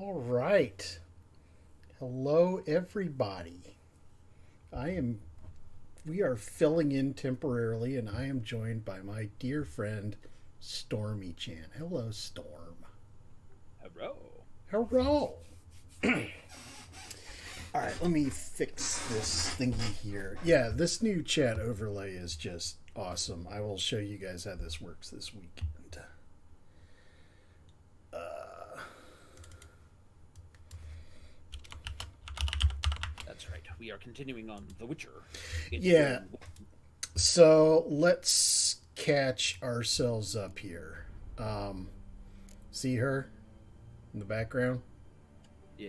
All right. Hello, everybody. I am. We are filling in temporarily, and I am joined by my dear friend Stormy Chan. Hello, Storm. Hello. Hello. All right, let me fix this thingy here. Yeah, this new chat overlay is just awesome. I will show you guys how this works this weekend. That's right. We are continuing on The Witcher. It's Yeah, been so let's catch ourselves up here. See her in the background? yeah.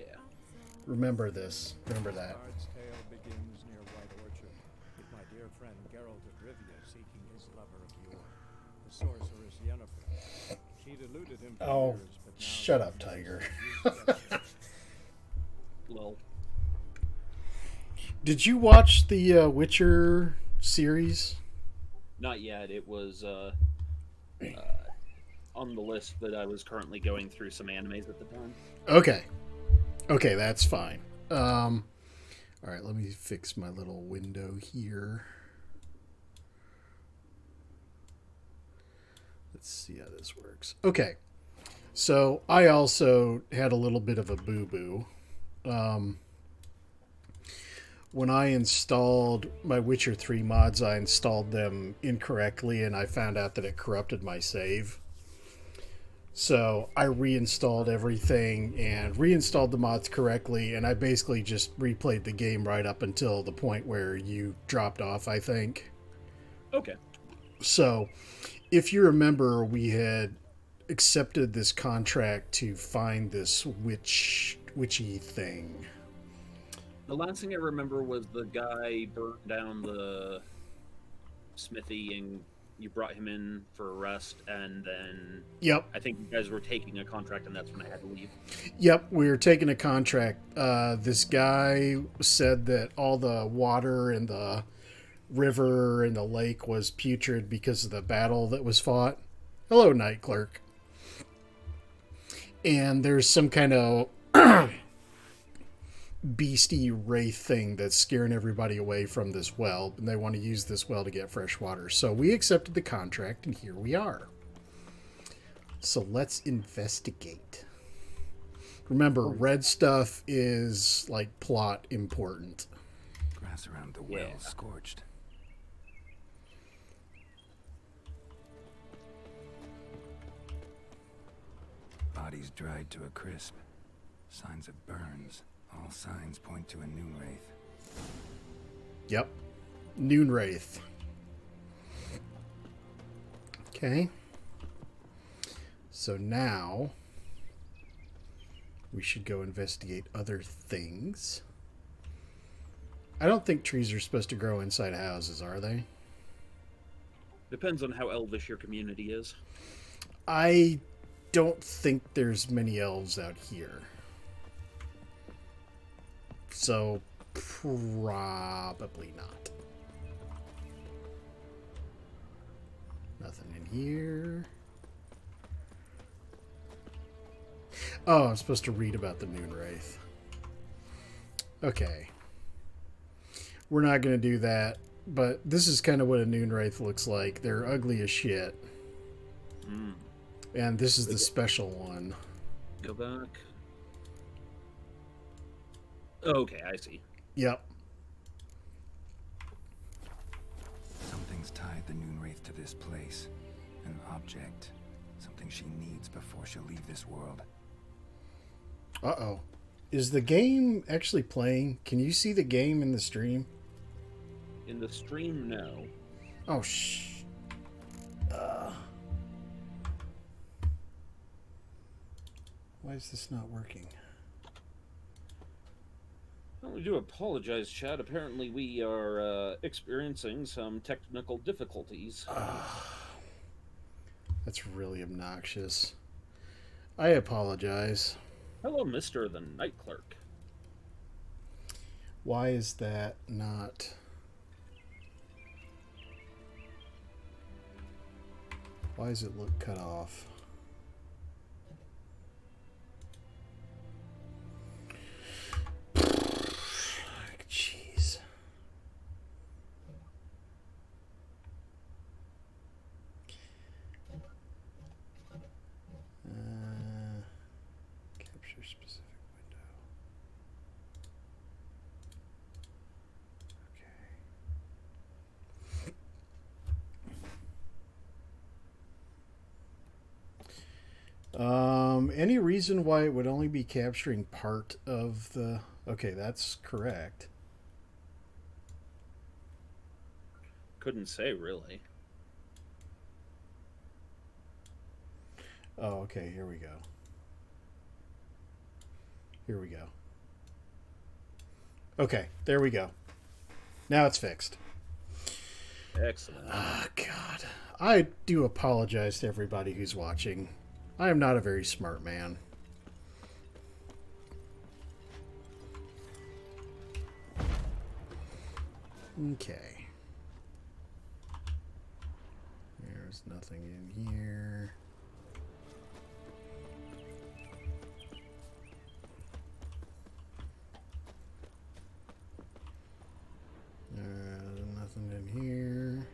Remember this. Remember This that. bard's tale begins near White Orchard, with my dear friend Geralt of Rivia seeking his lover of yore, the sorceress Yennefer. She'd eluded him for Oh, years, but now shut she up, feels Tiger. she is desperate. Well, Did you watch the Witcher series? not yet. It was on the list, but I was currently going through some animes at the time. Okay. Okay, that's fine. Um, all right, let me fix my little window here. Let's see how this works. Okay. So I also had a little bit of a boo boo. Um, when I installed my Witcher 3 mods, I installed them incorrectly and I found out that it corrupted my save. So I reinstalled everything and reinstalled the mods correctly, and I basically just replayed the game right up until the point where you dropped off, I think. Okay. So if you remember, we had accepted this contract to find this witchy thing. The last thing I remember was the guy burned down the smithy and you brought him in for arrest, and then Yep, I think you guys were taking a contract, and that's when I had to leave. yep, we were taking a contract. This guy said that all the water in the river and the lake was putrid because of the battle that was fought. Hello, night clerk. And there's some kind of beastie wraith thing that's scaring everybody away from this well, and they want to use this well to get fresh water. So we accepted the contract, and here we are. So let's investigate. Remember, red stuff is like plot important. Grass around the well Yeah. scorched. Bodies dried to a crisp. Signs of burns. All signs point to a noon wraith. Yep. Noon wraith. Okay. So now we should go investigate other things. I don't think trees are supposed to grow inside houses, are they? Depends on how elvish your community is. I don't think there's many elves out here. So probably not. Nothing in here. Oh, I'm supposed to read about the Noon Wraith. Okay. We're not going to do that, but this is kind of what a Noon Wraith looks like. They're ugly as shit. Mm. And this is the special one. Go back. Okay, I see. Yep. Something's tied the noon wraith to this place. An object. Something she needs before she'll leave this world. Uh-oh. Is the game actually playing? Can you see the game in the stream? In the stream, no. Oh, shh. Why is this not working? Well, we do apologize, Chad. Apparently, we are experiencing some technical difficulties. That's really obnoxious. I apologize. Hello, Mr. the Night Clerk. Why is that not... Why does it look cut off? Any reason why it would only be capturing part of the... Okay, that's correct. Couldn't say really. Oh, okay, here we go. Here we go. Okay, there we go. Now it's fixed. Excellent. Oh, God. I do apologize to everybody who's watching. I am not a very smart man. Okay. There's nothing in here. Nothing in here.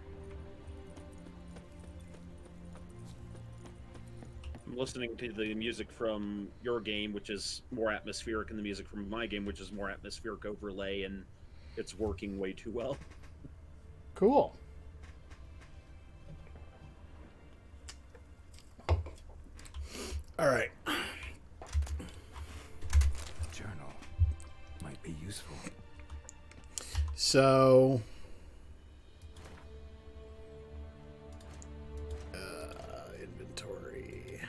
I'm listening to the music from your game, which is more atmospheric, and the music from my game, which is more atmospheric overlay, and it's working way too well. Cool. All right. Journal might be useful. So, inventory.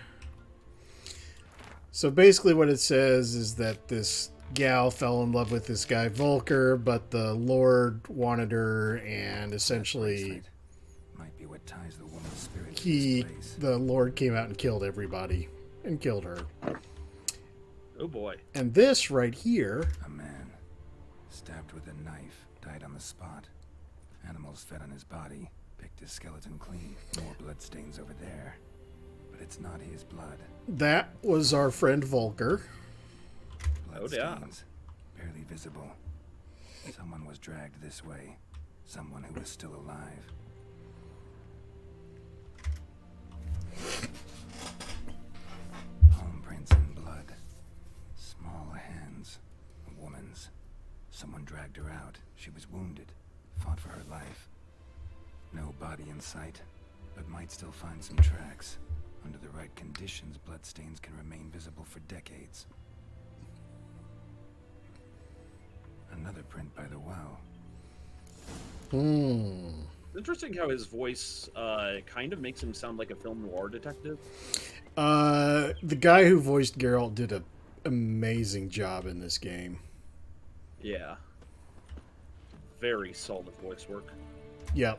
So basically what it says is that this gal fell in love with this guy Volker, but the Lord wanted her, and essentially Bracelet might be what ties the woman's spirit to he, this place. the Lord came out and killed everybody and killed her. Oh boy. And this right here, A man, stabbed with a knife, died on the spot. Animals fed on his body, picked his skeleton clean. More bloodstains over there. But it's not his blood. that was our friend Volker. Oh, yeah. Bloodstains, barely visible. Someone was dragged this way. Someone who was still alive. Palm prints in blood. Small hands. A woman's. Someone dragged her out. She was wounded. Fought for her life. No body in sight, but might still find some tracks. Under the right conditions, bloodstains can remain visible for decades. Another print by the well. Interesting how his voice kind of makes him sound like a film noir detective. The guy who voiced Geralt did an amazing job in this game. Yeah. Very solid voice work. Yep.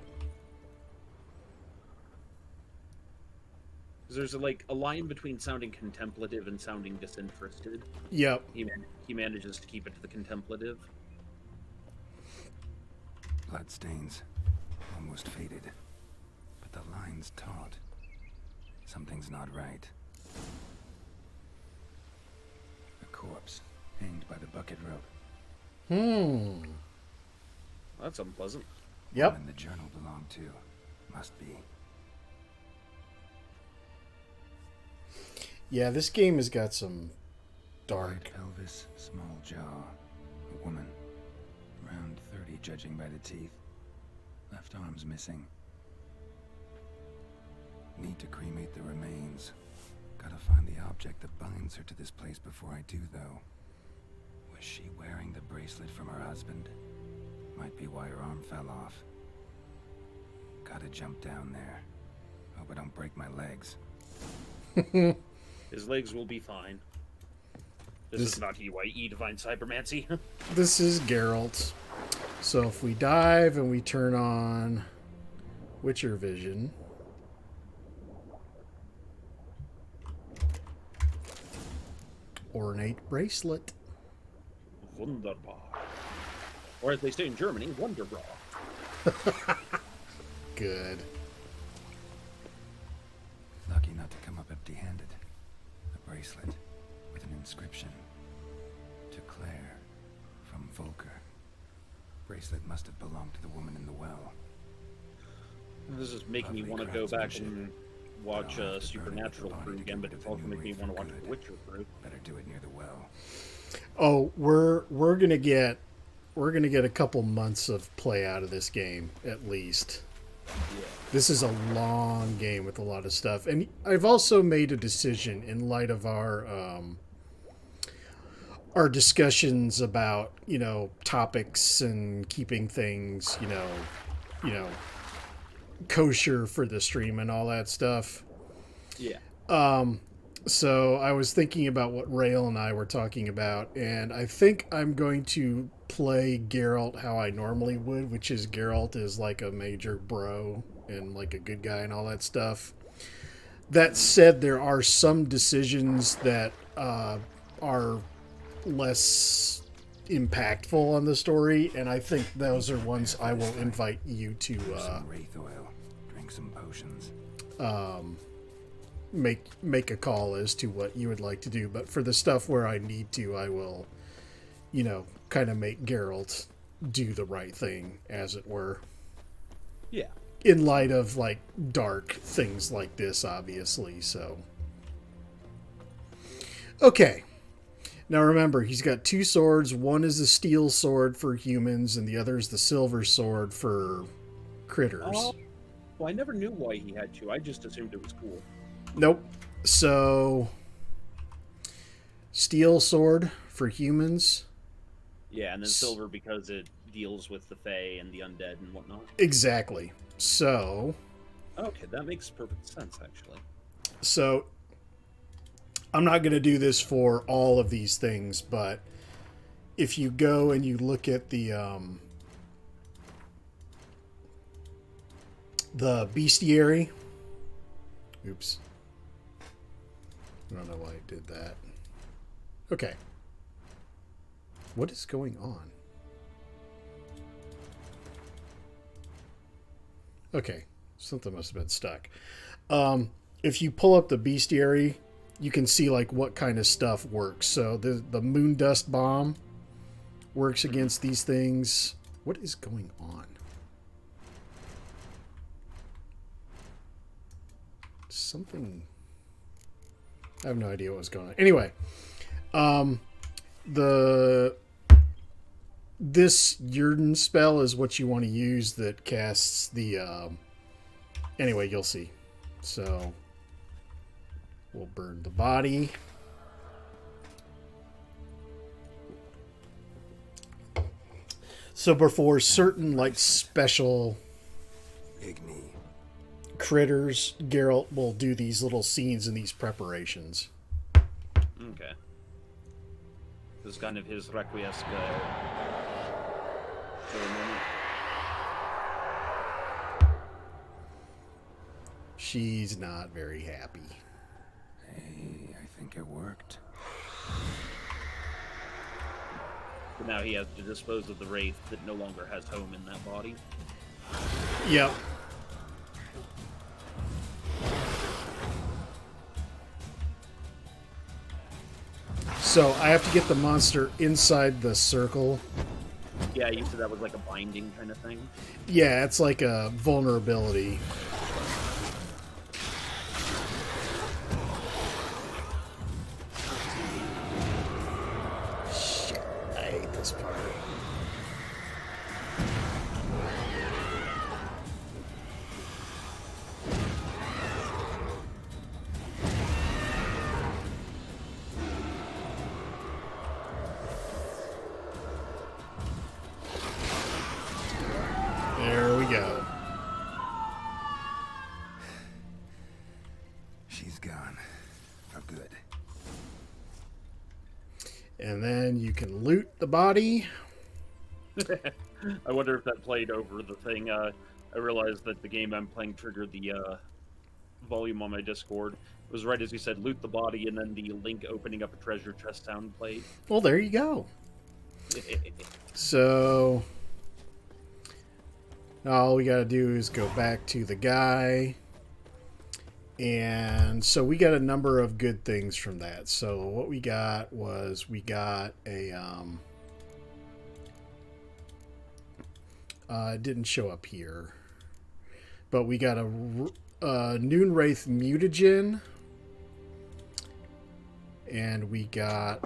There's like a line between sounding contemplative and sounding disinterested. Yep. He manages to keep it to the contemplative. Bloodstains. Almost faded. But the line's taut. Something's not right. A corpse, hanged by the bucket rope. That's unpleasant. Yep. Woman the journal belonged to. Must be. Yeah, this game has got some dark. White pelvis, small jaw. A woman. Around 30, judging by the teeth. Left arm's missing. Need to cremate the remains. Gotta find the object that binds her to this place before I do, though. Was she wearing the bracelet from her husband? Might be why her arm fell off. Gotta jump down there. Hope I don't break my legs. His legs will be fine. This is not EYE Divine Cybermancy. This is Geralt. So if we dive and we turn on Witcher Vision. Ornate bracelet. Wunderbar. Or as they say in Germany, Wunderbar. Good. Lucky not to come up empty-handed. A bracelet with an inscription. To Claire, from Volker. Bracelet must have belonged to the woman in the well. This is making me Lovely want to go back craftsmanship. and watch But I'll have to burn it Supernatural with the through body to again, get but rid it's of the also new making me wraith want to for watch The good. Witcher through. Better do it near the well. Oh, we're gonna get a couple months of play out of this game at least. Yeah. This is a long game with a lot of stuff, and I've also made a decision in light of our discussions about topics and keeping things you know kosher for the stream and all that stuff. Yeah. So I was thinking about what Rail and I were talking about, and I think I'm going to play Geralt how I normally would, which is Geralt is like a major bro and like a good guy and all that stuff. That said, there are some decisions that are less impactful on the story, and I think those are ones I will invite you to Some wraith oil. Drink some potions. make a call as to what you would like to do. But for the stuff where I need to, I will, kind of make Geralt do the right thing, as it were. Yeah. In light of, like, dark things like this, obviously, so. Okay. Now remember, he's got two swords. One is the steel sword for humans, and the other is the silver sword for critters. Oh, well, I never knew why he had two. I just assumed it was cool. Nope. So, steel sword for humans. Yeah, and then silver because it deals with the Fae and the undead and whatnot. Exactly. So, Okay, that makes perfect sense, actually. So, I'm not going to do this for all of these things, but if you go and you look at the bestiary. Oops. I don't know why I did that. Okay. What is going on? Okay. Something must have been stuck. If you pull up the bestiary, you can see like what kind of stuff works. So the moon dust bomb works against these things. What is going on? Something. I have no idea what was going on. Anyway, this Yrden spell is what you want to use that casts the. Anyway, you'll see. So we'll burn the body. So before certain like special Igni. critters, Geralt will do these little scenes and these preparations. Okay. This is kind of his requiescat for a moment. She's not very happy. Hey, I think it worked. But now he has to dispose of the wraith that no longer has home in that body. Yep. So I have to get the monster inside the circle. Yeah, you said that was like a binding kind of thing. Yeah, it's like a vulnerability. Shit, I hate this part. There we go. She's gone. For good. And then you can loot the body. I wonder if that played over the thing. I realized that the game I'm playing triggered the volume on my Discord. It was right as you said, loot the body, and then the link opening up a treasure chest sound played. Well, there you go. So all we got to do is go back to the guy. And so we got a number of good things from that. So what we got was we got a it didn't show up here, but we got a Noonwraith mutagen, and we got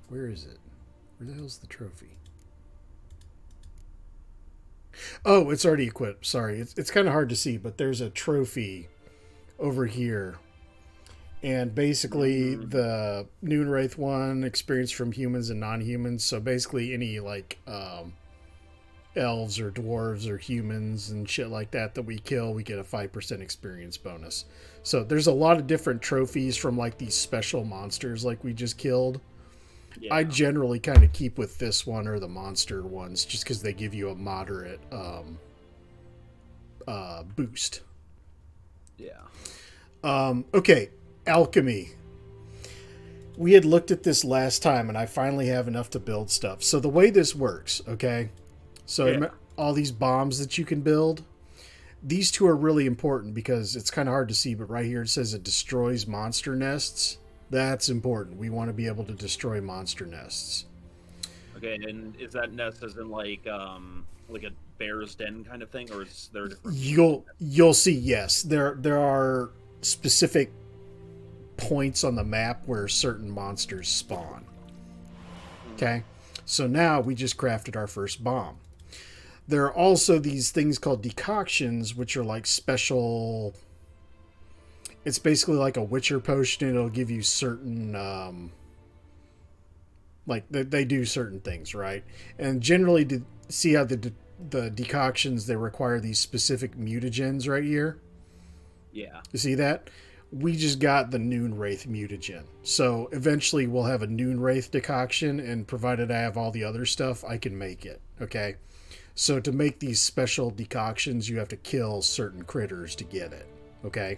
where is it? Where the hell's the trophy? Oh, it's already equipped. Sorry, it's kind of hard to see, but there's a trophy over here, and basically the Noonwraith one experience from humans and non-humans. So basically, any like elves or dwarves or humans and shit like that we kill, we get a 5% experience bonus. So there's a lot of different trophies from like these special monsters like we just killed. Yeah. I generally kind of keep with this one or the monster ones just because they give you a moderate boost. Yeah. Okay, alchemy. We had looked at this last time, and I finally have enough to build stuff. So the way this works, okay? So Yeah. all these bombs that you can build, these two are really important because it's kind of hard to see, but right here it says it destroys monster nests. That's important. We want to be able to destroy monster nests. Okay, and is that nest as in like a bear's den kind of thing, or is there a different? You'll see. Yes, there are specific points on the map where certain monsters spawn. Okay, so now we just crafted our first bomb. There are also these things called decoctions, which are like special. It's basically like a Witcher potion. It'll give you certain, like they do certain things, right? And generally, to see how the decoctions, they require these specific mutagens right here. Yeah. You see that? We just got the Noonwraith mutagen. So eventually we'll have a Noonwraith decoction, and provided I have all the other stuff, I can make it. Okay? So to make these special decoctions, you have to kill certain critters to get it. Okay?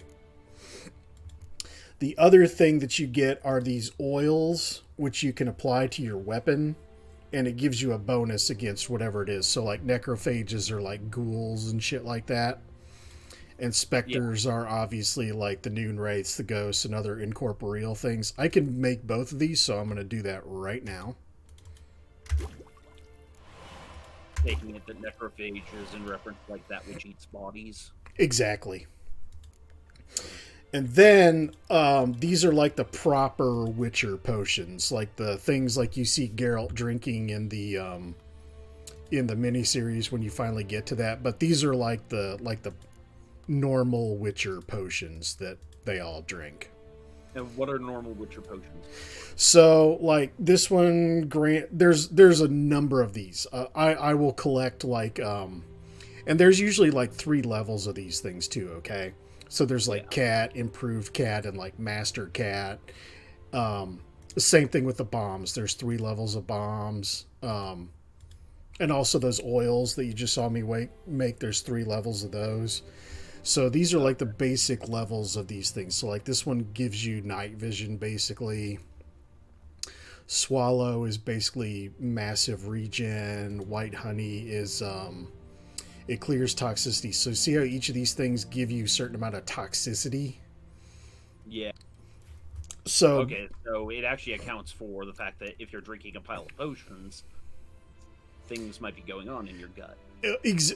The other thing that you get are these oils, which you can apply to your weapon, and it gives you a bonus against whatever it is. So like necrophages are like ghouls and shit like that. And specters are obviously like the Noonwraiths, the ghosts, and other incorporeal things. I can make both of these, so I'm going to do that right now. Taking it that necrophage is in reference to like that which eats bodies. Exactly. And then these are like the proper Witcher potions, like the things like you see Geralt drinking in the miniseries when you finally get to that. But these are like the normal Witcher potions that they all drink. And what are normal Witcher potions? So like this one, there's a number of these. I will collect like and there's usually like 3 levels of these things too. Okay. So there's like cat, improved cat, and like master cat. Same thing with the bombs. There's 3 levels of bombs. And also those oils that you just saw me make. There's 3 levels of those. So these are like the basic levels of these things. So like this one gives you night vision basically. Swallow is basically massive regen. White honey is it clears toxicity. So see how each of these things give you a certain amount of toxicity? Yeah. So okay, so it actually accounts for the fact that if you're drinking a pile of potions, things might be going on in your gut.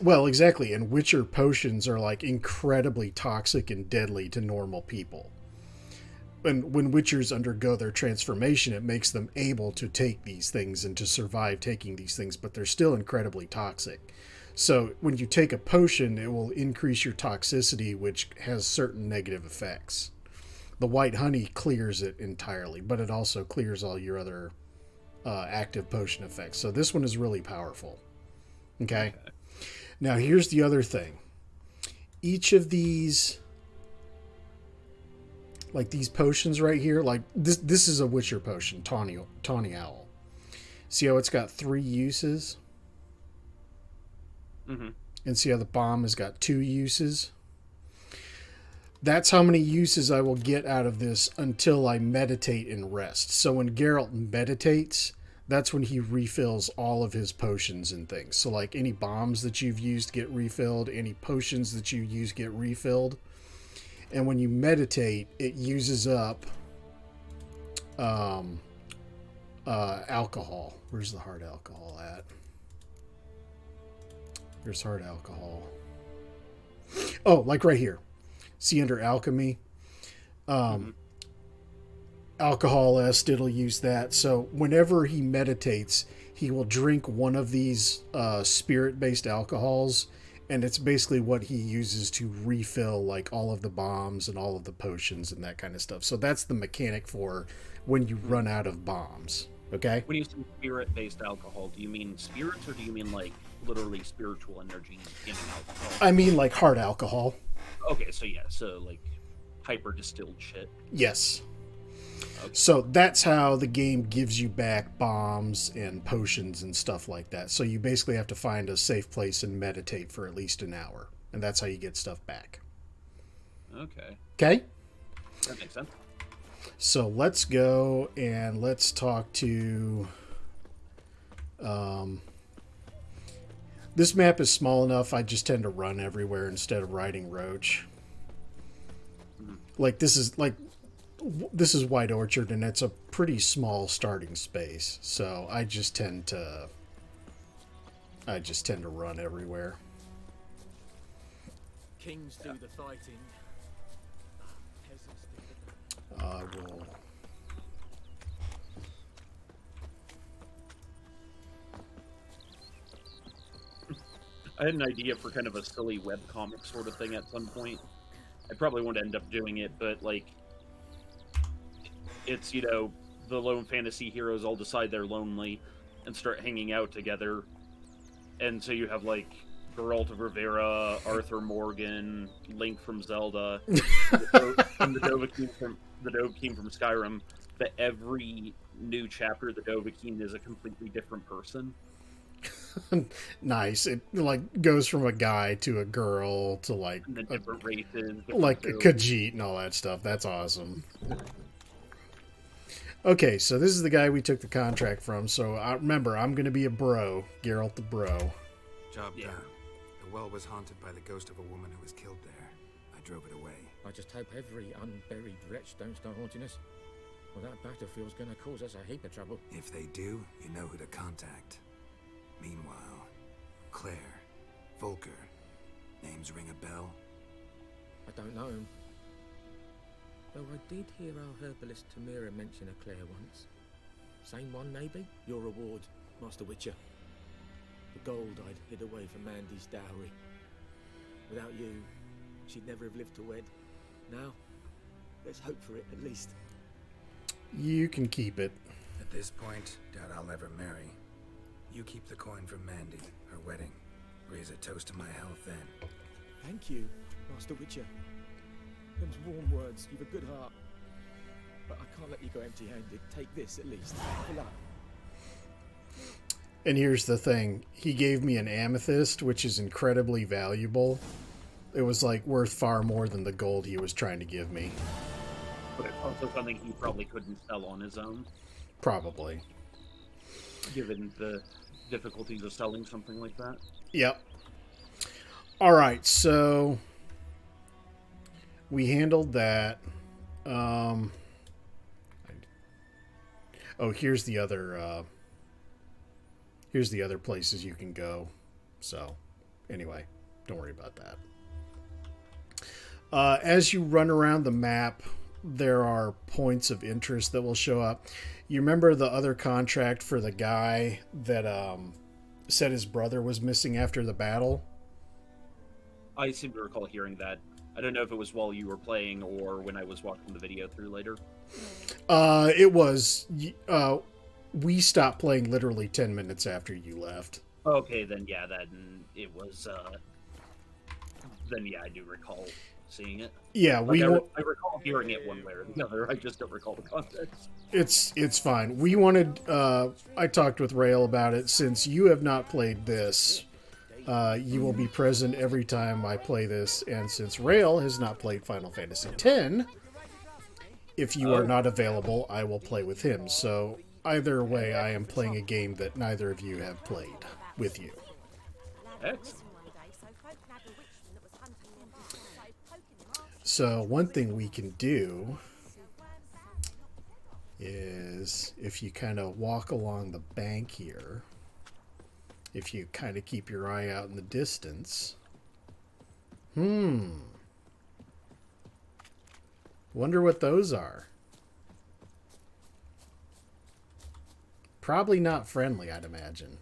Well, exactly. And Witcher potions are like incredibly toxic and deadly to normal people. And when Witchers undergo their transformation, it makes them able to take these things and to survive taking these things, but they're still incredibly toxic. So when you take a potion, it will increase your toxicity, which has certain negative effects. The white honey clears it entirely, but it also clears all your other active potion effects. So this one is really powerful. Okay. Now here's the other thing. Each of these, like these potions right here, like this is a Witcher potion, Tawny Owl. See how it's got 3 uses? Mm-hmm. And see how the bomb has got 2 uses? That's how many uses I will get out of this until I meditate and rest. So when Geralt meditates, that's when he refills all of his potions and things. So like any bombs that you've used get refilled, any potions that you use get refilled. And when you meditate, it uses up alcohol. Where's the hard alcohol at? There's hard alcohol. Oh, like right here. See under alchemy? Alcoholist, it'll use that. So whenever he meditates, he will drink one of these spirit-based alcohols, and it's basically what he uses to refill like all of the bombs and all of the potions and that kind of stuff. So that's the mechanic for when you run out of bombs. Okay. When you say spirit-based alcohol, do you mean spirits or do you mean like literally spiritual energy in an alcohol? I mean like hard alcohol. Okay, so yeah, so like hyper distilled shit. Yes. Okay. So that's how the game gives you back bombs and potions and stuff like that. So you basically have to find a safe place and meditate for at least an hour. And that's how you get stuff back. Okay, Okay? that makes sense. So let's go and let's talk to... this map is small enough, I just tend to run everywhere instead of riding Roach. Like, this is White Orchard, and it's a pretty small starting space. So I just tend to run everywhere. Kings do the fighting. Peasants do the... I will... I had an idea for kind of a silly webcomic sort of thing at some point. I probably won't end up doing it, but like, it's, you know, the lone fantasy heroes all decide they're lonely and start hanging out together. And so you have like Geralt of Rivera, Arthur Morgan, Link from Zelda, and the Dovahkiin from Skyrim. But every new chapter, the Dovahkiin is a completely different person. Nice. It like goes from a guy to a girl to like And then different races. like a Khajiit and all that stuff. That's awesome. Okay, so this is the guy we took the contract from. So I remember, I'm going to be a bro, Geralt the bro. Job Yeah. done. The well was haunted by the ghost of a woman who was killed there. I drove it away. I just hope every unburied wretch don't start haunting us. Well, that battlefield's gonna cause us a heap of trouble. If they do, you know who to contact. Meanwhile, Claire, Volker, names ring a bell? I don't know him. Though I did hear our herbalist Tamira mention a Claire once. Same one, maybe? Your reward, Master Witcher. The gold I'd hid away from Mandy's dowry. Without you, she'd never have lived to wed. Now, let's hope for it at least. You can keep it. At this point, doubt I'll ever marry. You keep the coin for Mandy, her wedding. Raise a toast to my health then. Thank you, Master Witcher. Them's warm words. You've a good heart. But I can't let you go empty-handed. Take this, at least. Good luck. And here's the thing. He gave me an amethyst, which is incredibly valuable. It was like worth far more than the gold he was trying to give me. But it's also something he probably couldn't sell on his own, Probably. given the difficulties of selling something like that. Yep. All right, so we handled that. Oh, here's the other places you can go. So, anyway, don't worry about that. As you run around the map, there are points of interest that will show up. You remember the other contract for the guy that said his brother was missing after the battle? I seem to recall hearing that. I don't know if it was while you were playing or when I was watching the video through later. It was. We stopped playing literally 10 minutes after you left. Okay, then yeah, then it was. Then yeah, I do recall seeing it. Yeah, Like, I recall hearing it one way or the other. I just don't recall the context. It's fine. We wanted. I talked with Rail about it. Since you have not played this, you will be present every time I play this. And since Rail has not played Final Fantasy X, if you are not available, I will play with him. So either way, I am playing a game that neither of you have played with you. Excellent. So one thing we can do is if you kind of walk along the bank here, if you kind of keep your eye out in the distance. Wonder what those are. probably not friendly, I'd imagine.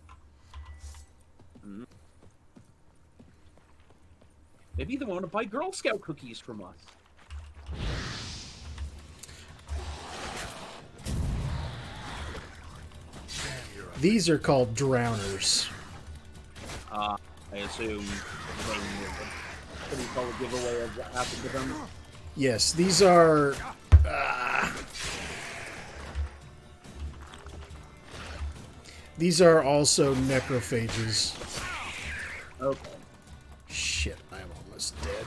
Maybe they want to buy Girl Scout cookies from us. These are called drowners. I assume. What do you call a giveaway of what happened to them? Yes, these are... these are also necrophages. Okay. Shit, I'm almost dead.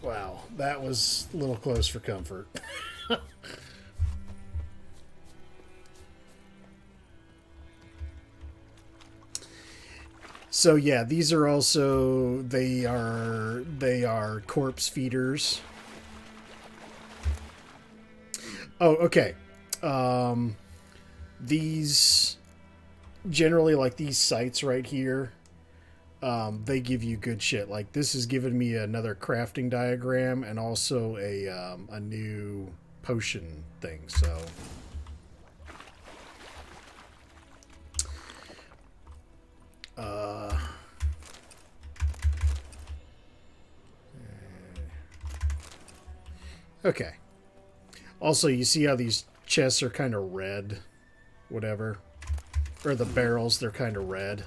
Wow, that was a little close for comfort. So yeah, these are also they are corpse feeders. Oh, okay. These generally, like these sites right here, they give you good shit. Like this has given me another crafting diagram and also a new potion thing. So. Okay. Also, you see how these chests are kind of red? Whatever. Or the barrels, they're kind of red.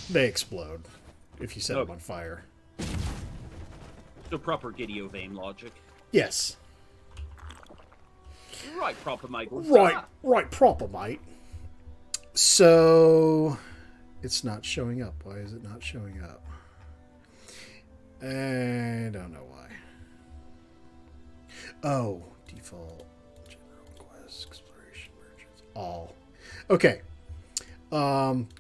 They explode if you set them on fire. So proper Gideovane logic. Yes. Right, proper Michael. Right, proper, mate. So, it's not showing up. Why is it not showing up? I don't know why. Oh, default, general quest, exploration, merchants, all. Okay.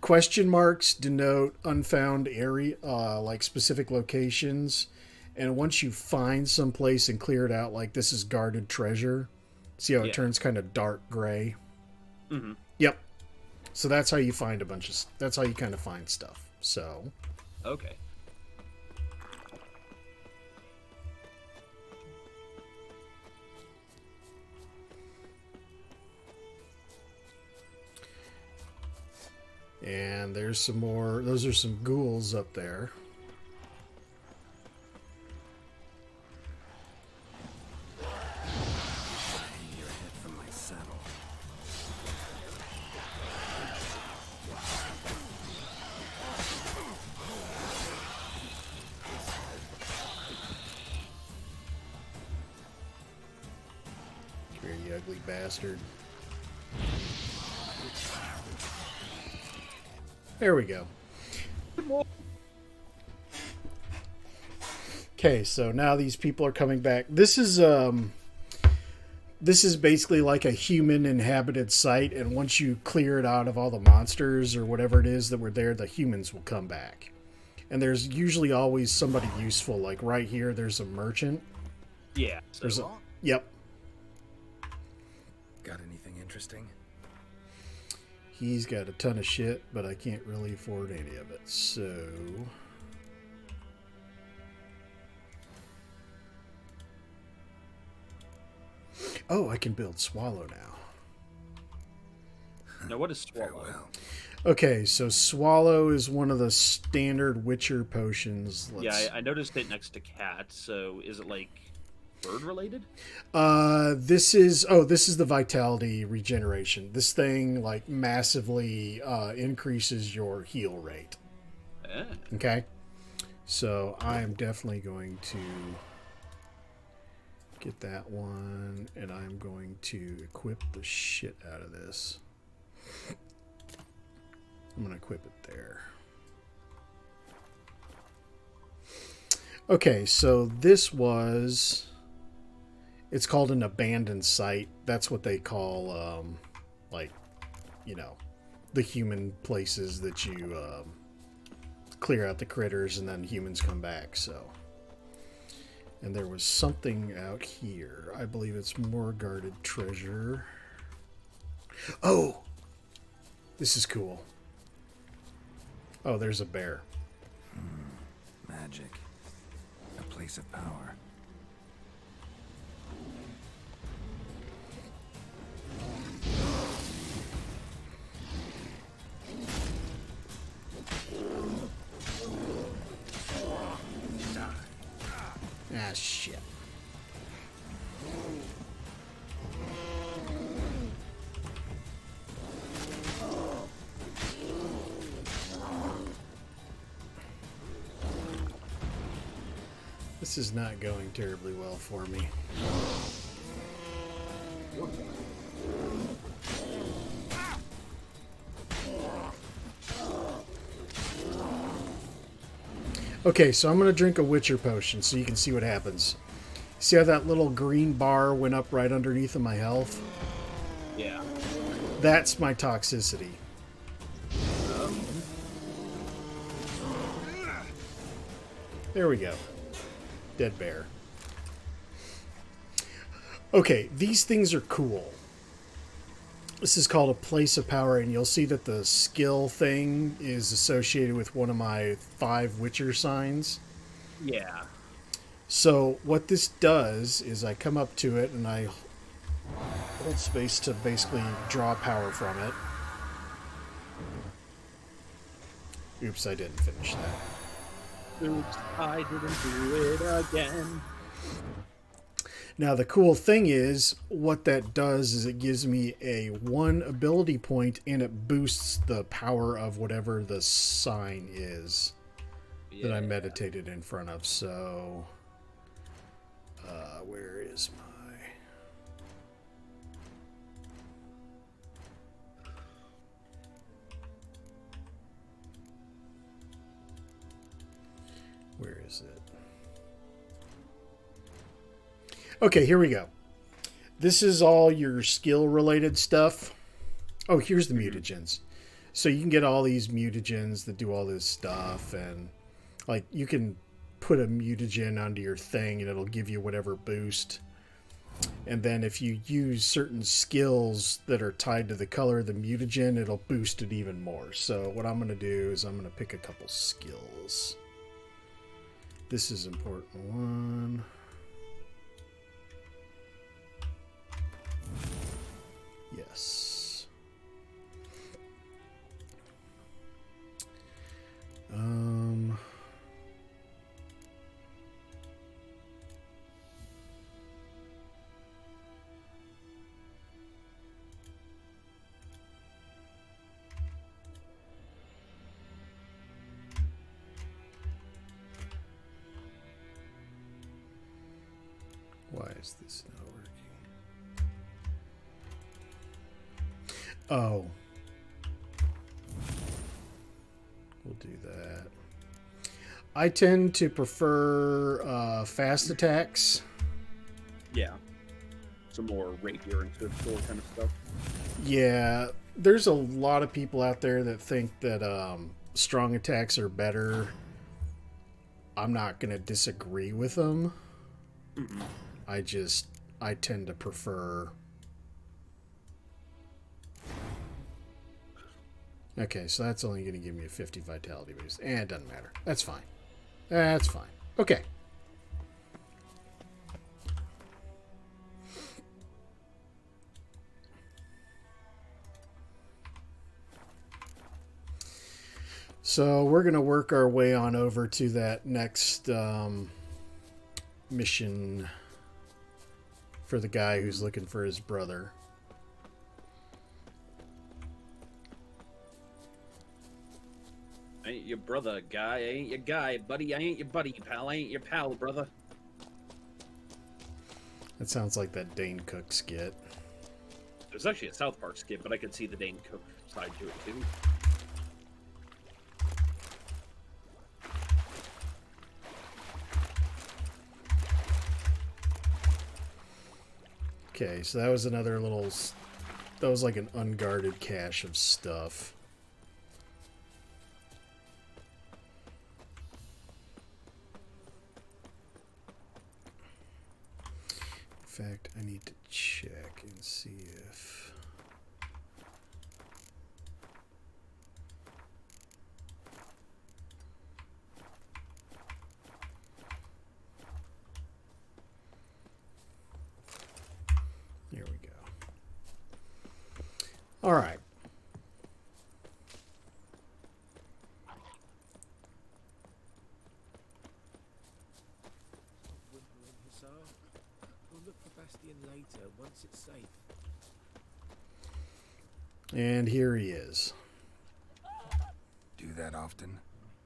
Question marks denote unfound area, like specific locations. And once you find some place and clear it out, like this is guarded treasure. See how it turns kind of dark gray? Mm-hmm. Yep. So that's how you find that's how you kind of find stuff. So. Okay. And there's some more. Those are some ghouls up there. Hang your head from my saddle. Come here, you ugly bastard. There we go. Okay, so now these people are coming back. This is basically like a human inhabited site, and once you clear it out of all the monsters or whatever it is that were there, the humans will come back. And there's usually always somebody useful. Like right here, there's a merchant. Yeah. There's a yep. Got anything interesting? He's got a ton of shit, but I can't really afford any of it. So oh, I can build Swallow now. Now, what is Swallow? Farewell. Okay, so Swallow is one of the standard Witcher potions. Yeah, I noticed it next to Cat. So is it like bird related? This is the vitality regeneration. This thing like massively increases your heal rate. Okay, so I am definitely going to get that one, and I'm going to equip the shit out of this. I'm going to equip it there. Okay, so this was... It's called an abandoned site. That's what they call, like, you know, the human places that you clear out the critters and then humans come back, so... And there was something out here. I believe it's more guarded treasure. Oh! This is cool. Oh, there's a bear. magic. A place of power. Ah, shit. This is not going terribly well for me. Okay, so I'm going to drink a Witcher potion so you can see what happens. See how that little green bar went up right underneath of my health? Yeah. That's my toxicity. There we go. Dead bear. Okay, these things are cool. This is called a place of power, and you'll see that the skill thing is associated with one of my 5 Witcher signs. Yeah. So what this does is I come up to it and I hold space to basically draw power from it. Oops, I didn't finish that. Oops, I didn't do it again. Now the cool thing is, what that does is it gives me a 1 ability point and it boosts the power of whatever the sign is that I meditated in front of. So, where is my... Where is it? Okay, here we go. This is all your skill-related stuff. Oh, here's the mutagens. So you can get all these mutagens that do all this stuff, and like you can put a mutagen onto your thing and it'll give you whatever boost. And then if you use certain skills that are tied to the color of the mutagen, it'll boost it even more. So what I'm going to do is I'm going to pick a couple skills. This is important one. Yes. Why is this not working? Oh. We'll do that. I tend to prefer fast attacks. Yeah. Some more rapier and sword kind of stuff. Yeah, there's a lot of people out there that think that strong attacks are better. I'm not going to disagree with them. Mm-hmm. I tend to prefer... Okay, so that's only going to give me a 50 vitality boost. It doesn't matter. That's fine. That's fine. Okay. So we're going to work our way on over to that next mission for the guy who's looking for his brother. I ain't your brother, guy. I ain't your guy, buddy. I ain't your buddy, pal. I ain't your pal, brother. That sounds like that Dane Cook skit. There's actually a South Park skit, but I could see the Dane Cook side to it, too. Okay, so that was another little... That was like an unguarded cache of stuff. In fact, I need to check and see if... All right. Whimpering Hussar. We'll look for Bastion later, once it's safe. And here he is. Do that often?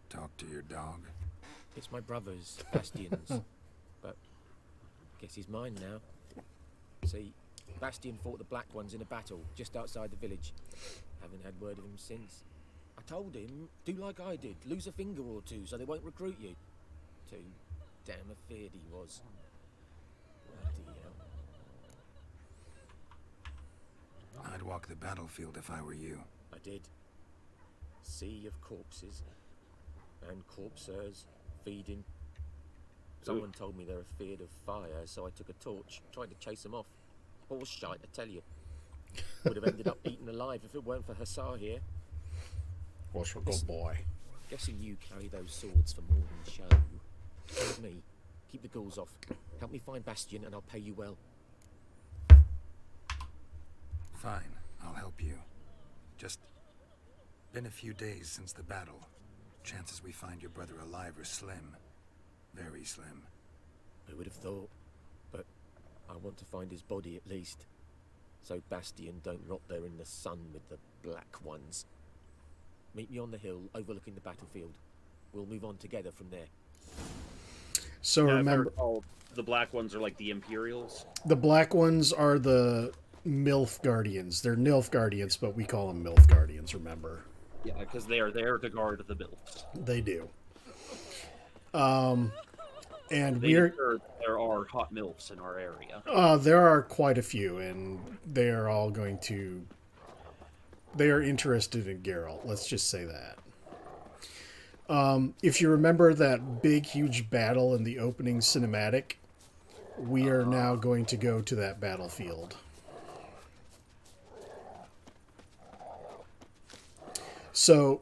Talk to your dog? It's my brother's, Bastion's. But guess he's mine now. See, Bastion fought the Black Ones in a battle just outside the village. Haven't had word of him since. I told him, do like I did, lose a finger or two so they won't recruit you. Too damn afeard he was. Bloody hell. I'd walk the battlefield if I were you. I did. Sea of corpses. And corpsers feeding. Someone told me they're afeard of fire, so I took a torch, tried to chase them off. Horse shite, I tell you. Would have ended up eaten alive if it weren't for Hussar here. What's a good boy? Guessing you carry those swords for more than show. With me, keep the ghouls off. Help me find Bastion and I'll pay you well. Fine, I'll help you. Just been a few days since the battle. Chances we find your brother alive are slim. Very slim. Who would have thought? But I want to find his body at least. So Bastion don't rot there in the sun with the Black Ones. Meet me on the hill overlooking the battlefield. We'll move on together from there. So If I remember, recall, the Black Ones are like the Imperials. the black ones are the MILF Guardians. They're NILF Guardians, but we call them MILF Guardians, remember? Yeah, because they are there to guard the Bills. They do. And They ensure there are hot MILFs in our area. there are quite a few, and they are all going to... They are interested in Geralt, let's just say that. If you remember that big, huge battle in the opening cinematic, we are now going to go to that battlefield. So,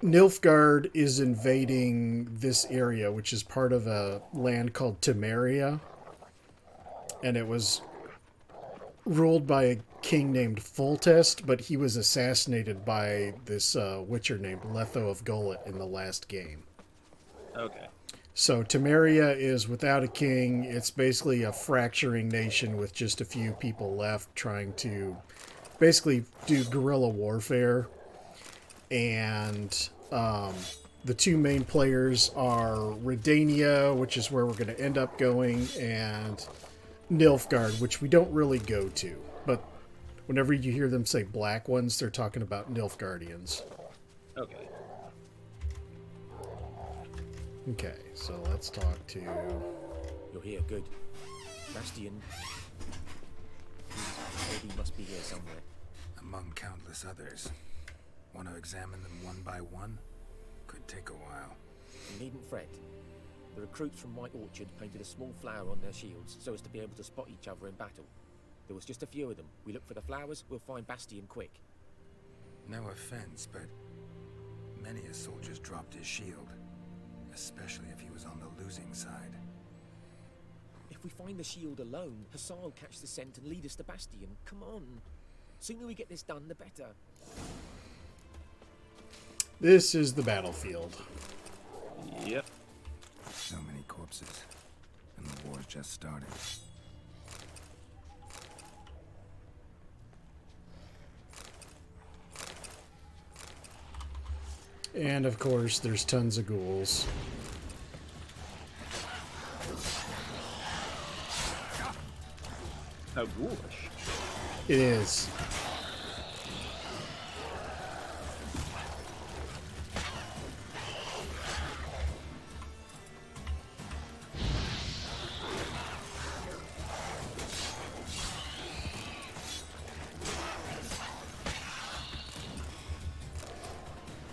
Nilfgaard is invading this area, which is part of a land called Temeria. And it was ruled by a king named Foltest, but he was assassinated by this witcher named Letho of Gulet in the last game. Okay. So Temeria is without a king. It's basically a fracturing nation with just a few people left trying to basically do guerrilla warfare. And the two main players are Redania, which is where we're going to end up going, and Nilfgaard, which we don't really go to. But whenever you hear them say Black Ones, they're talking about Nilfgaardians. Okay. Okay, so let's talk to... You're here, good. Bastion. Maybe he must be here somewhere. Among countless others. Want to examine them one by one? Could take a while. You needn't fret. The recruits from White Orchard painted a small flower on their shields so as to be able to spot each other in battle. There was just a few of them. We look for the flowers, we'll find Bastion quick. No offense, but many a soldier's dropped his shield. Especially if he was on the losing side. If we find the shield alone, Hussar will catch the scent and lead us to Bastion. Come on. Sooner we get this done, the better. This is the battlefield. Yep. So many corpses. And the war's just started. And of course, there's tons of ghouls. How ghoulish. It is.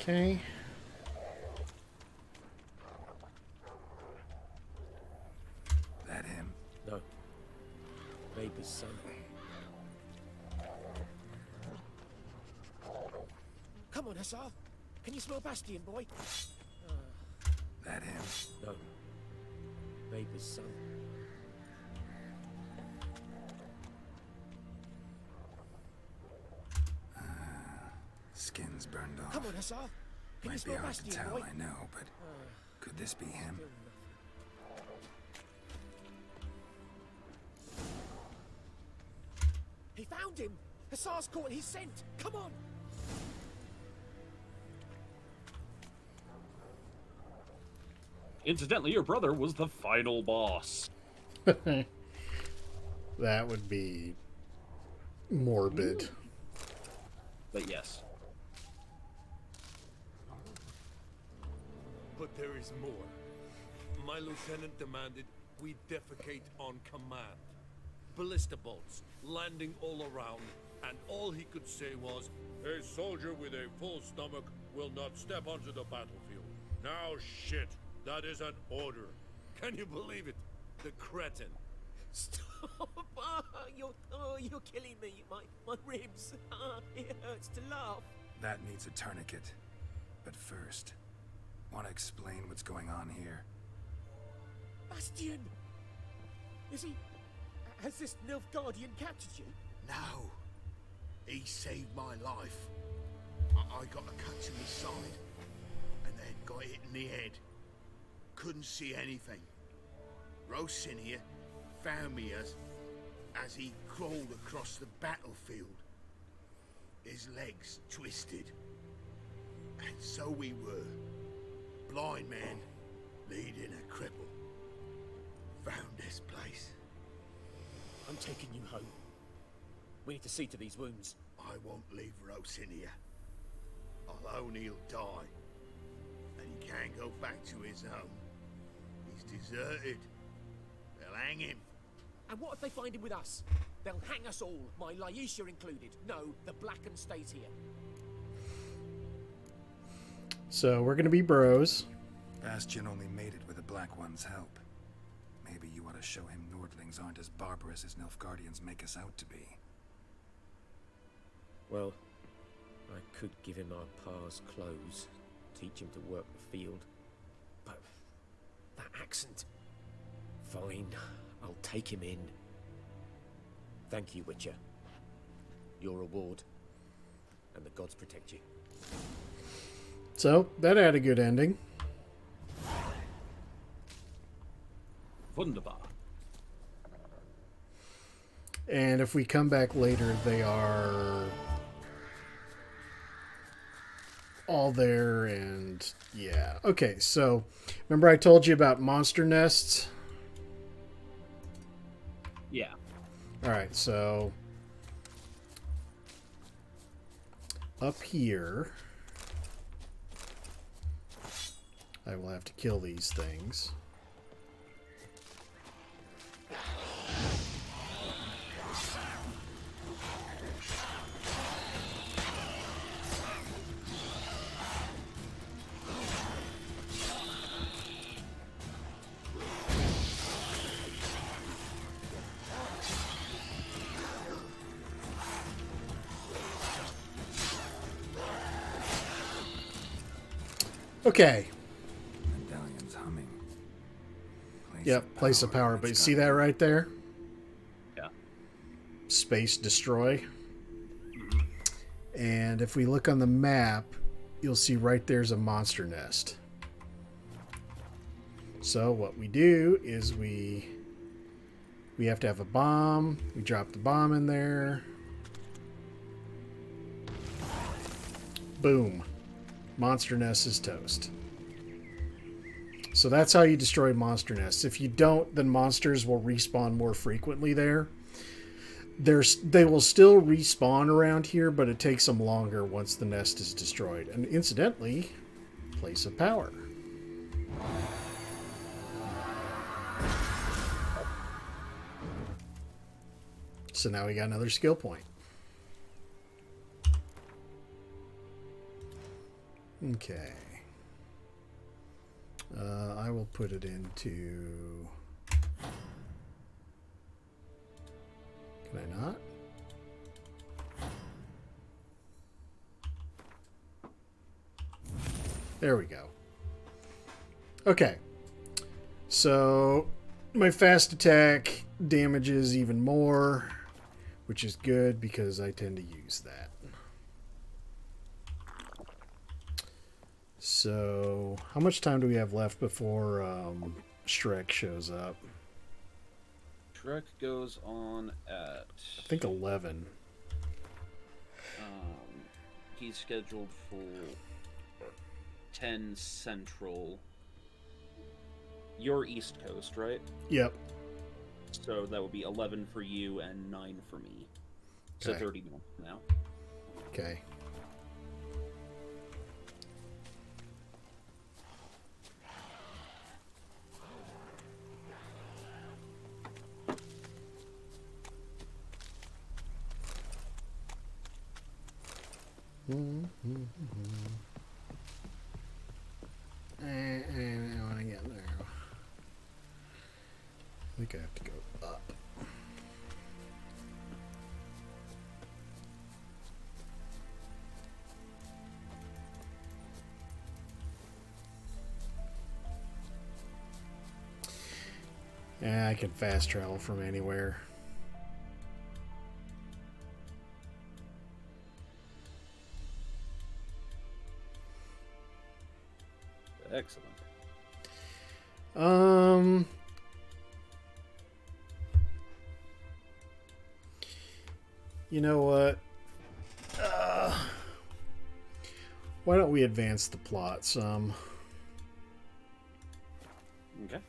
Okay. That him? No. Baby's son. Come on, Hussar. Can you smell Bastion, boy? That him? No. Baby's son. Skin's burned off. Come on, Hussar. Can you Might be smell hard to Bastian, tell, boy? I know, but could this be him? Still nothing. He found him! Hussar's caught his scent! Come on! Incidentally, your brother was the final boss. That would be morbid. But yes. But there is more. My lieutenant demanded we defecate on command. Ballista bolts landing all around, and all he could say was, "A soldier with a full stomach will not step onto the battlefield." Now shit, that is an order. Can you believe it? The cretin. Stop! You're killing me. My ribs. It hurts to laugh. That needs a tourniquet. But first, want to explain what's going on here? Bastian! Is he... Has this Nilfgaardian captured you? No. He saved my life. I got a cut to my side, and then got hit in the head. Couldn't see anything. Rosin here found me as he crawled across the battlefield. His legs twisted. And so we were. Blind man leading a cripple. Found this place. I'm taking you home. We need to see to these wounds. I won't leave Rosin here. Alone he'll die. And he can't go back to his home. He's deserted. They'll hang him. And what if they find him with us? They'll hang us all, my Laisha included. No, the Blacken stays here. So we're gonna be bros. Bastion only made it with the Black One's help. Maybe you ought to show him Nordlings aren't as barbarous as Nilfgaardians make us out to be. Well, I could give him our pa's clothes, teach him to work the field. But that accent... Fine, I'll take him in. Thank you, Witcher. Your reward. And the gods protect you. So that had a good ending. Wunderbar. And if we come back later, they are all there, and yeah. Okay, so remember I told you about monster nests? Yeah. Alright, so up here, I will have to kill these things. Okay. Medallion's humming. Yep, place of power. But you see that right there? Yeah. Space destroy. And if we look on the map, you'll see right there's a monster nest. So what we do is we have to have a bomb. We drop the bomb in there. Boom. Monster nest is toast. So that's how you destroy monster nests. If you don't, then monsters will respawn more frequently there. They will still respawn around here, but it takes them longer once the nest is destroyed. And incidentally, place of power. So now we got another skill point. Okay. I will put it into... Can I not? There we go. Okay. So my fast attack damages even more, which is good because I tend to use that. So, how much time do we have left before Shrek shows up? Trek goes on at. I think 11. He's scheduled for 10 Central. You're East Coast, right? Yep. So that would be 11 for you and 9 for me. So Okay. 30 minutes now. Okay. I want to get there. I think I have to go up. Yeah, I can fast travel from anywhere. Excellent. You know what? Why don't we advance the plot some? Okay.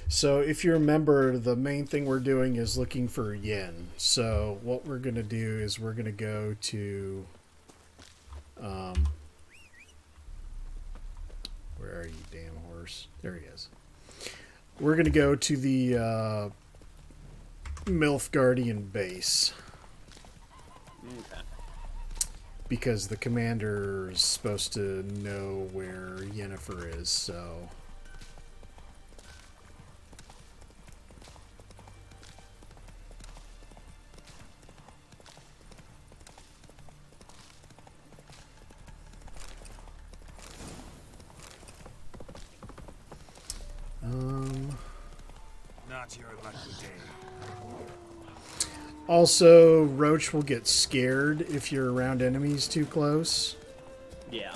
So, if you remember, the main thing we're doing is looking for yen. So, what we're going to do is we're going to go to... where are you, damn horse? There he is. We're going to go to the MILF Guardian base. Okay. Because the commander is supposed to know where Yennefer is, so... Not your lucky day. Also, Roach will get scared if you're around enemies too close. Yeah.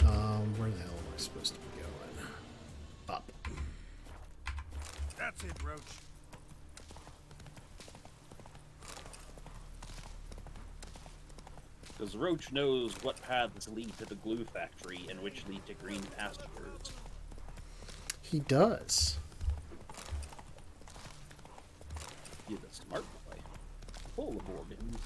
Where the hell am I supposed to be going? Up. That's it, Roach. Because Roach knows what paths lead to the glue factory and which lead to green pastures. He does. He's a smart boy. Full of organs.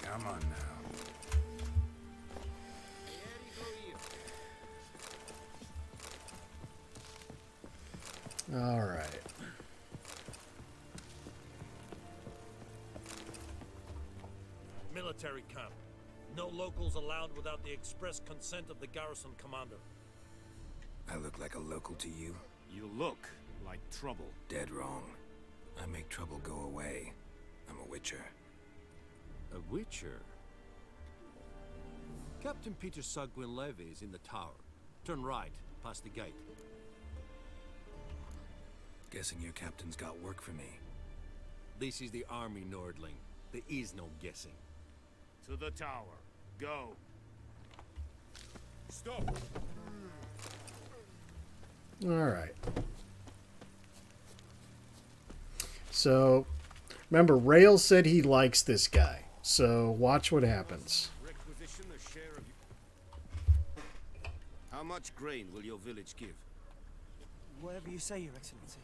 Come on now. All right. Military camp. No locals allowed without the express consent of the garrison commander. I look like a local to you? You look like trouble. Dead wrong. I make trouble go away. I'm a witcher. A witcher? Captain Peter Sagwin Levy is in the tower. Turn right, past the gate. Guessing your captain's got work for me. This is the army, Nordling. There is no guessing. To the tower. Go. Stop. All right. So, remember, Rail said he likes this guy. So, watch what happens. Requisition a share of you. How much grain will your village give? Whatever you say, Your Excellency.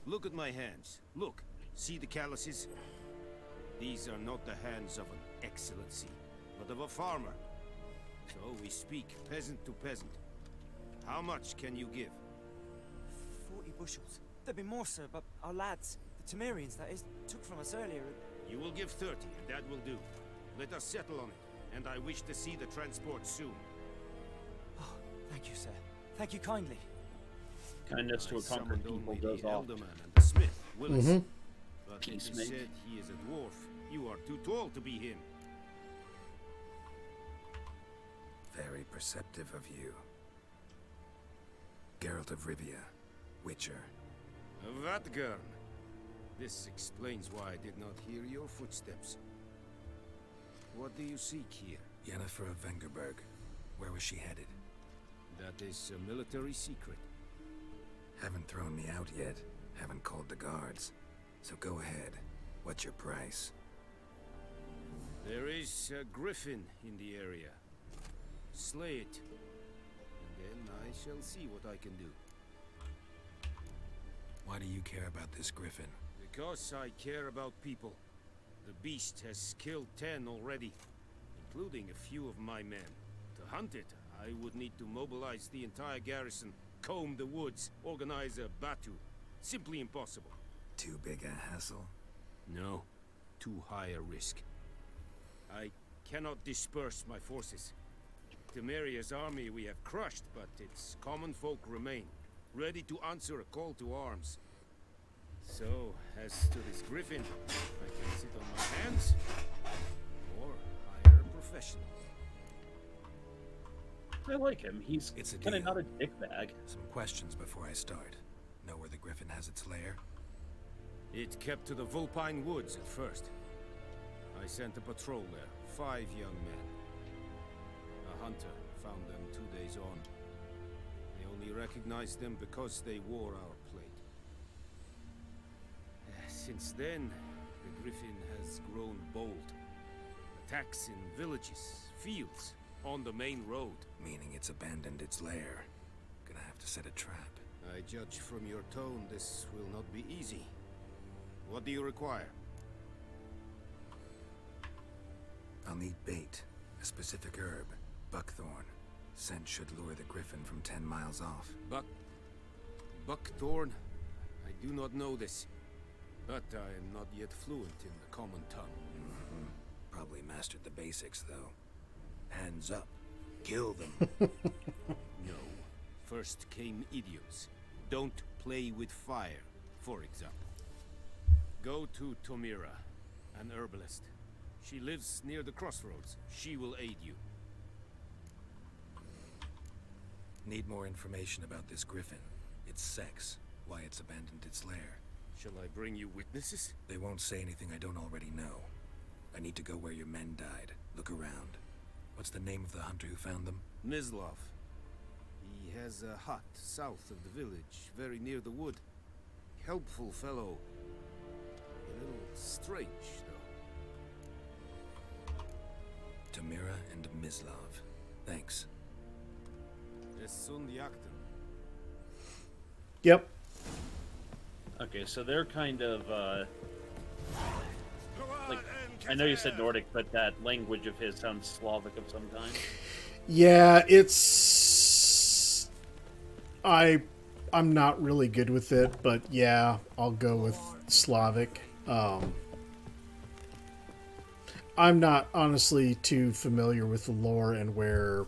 Look at my hands. Look. See the calluses? These are not the hands of an excellency, but of a farmer. So we speak peasant to peasant. How much can you give? 40 bushels. There'd be more, sir, but our lads, the Temerians, that is, took from us earlier. You will give 30, and that will do. Let us settle on it, and I wish to see the transport soon. Oh, thank you, sir. Thank you kindly. Kindness to I a conquered summoned people only goes the off. Elderman and the smith, Willis. Mm-hmm. But it is Peacemaker. said he is a dwarf. You are too tall to be him. Very perceptive of you. Geralt of Rivia, Witcher. Vatgern. This explains why I did not hear your footsteps. What do you seek here? Yennefer of Vengerberg. Where was she headed? That is a military secret. Haven't thrown me out yet. Haven't called the guards. So go ahead. What's your price? There is a griffin in the area. Slay it. And then I shall see what I can do. Why do you care about this griffin? Because I care about people. The beast has killed 10 already, including a few of my men. To hunt it, I would need to mobilize the entire garrison, comb the woods, organize a batu. Simply impossible. Too big a hassle? No, too high a risk. I cannot disperse my forces. Temeria's army we have crushed, but its common folk remain, ready to answer a call to arms. So, as to this griffin, I can sit on my hands, or hire a professional. I like him. He's It's a kind of deal. not a dickbag. Some questions before I start. Know where the griffin has its lair? It kept to the Vulpine Woods at first. I sent a patrol there, 5 young men. A hunter found them 2 days on. They only recognized them because they wore our plate. Since then, the griffin has grown bold. Attacks in villages, fields, on the main road. Meaning it's abandoned its lair. Gonna have to set a trap. I judge from your tone this will not be easy. What do you require? I'll need bait. A specific herb. Buckthorn. Scent should lure the griffin from 10 miles off. Buckthorn? I do not know this. But I am not yet fluent in the common tongue. Probably mastered the basics, though. Hands up. Kill them. No. First came idioms. Don't play with fire, for example. Go to Tomira, an herbalist. She lives near the crossroads. She will aid you. Need more information about this griffin. Its sex. Why it's abandoned its lair. Shall I bring you witnesses? They won't say anything I don't already know. I need to go where your men died. Look around. What's the name of the hunter who found them? Mislav. He has a hut south of the village, very near the wood. Helpful fellow. A little strange, though. Tamira and Mislav. Thanks. Essundiakten. Yep. Okay, so they're kind of, like, I know you said Nordic, but that language of his sounds Slavic of some kind. Yeah, it's... I'm not really good with it, but yeah, I'll go with Slavic. I'm not honestly too familiar with the lore and where...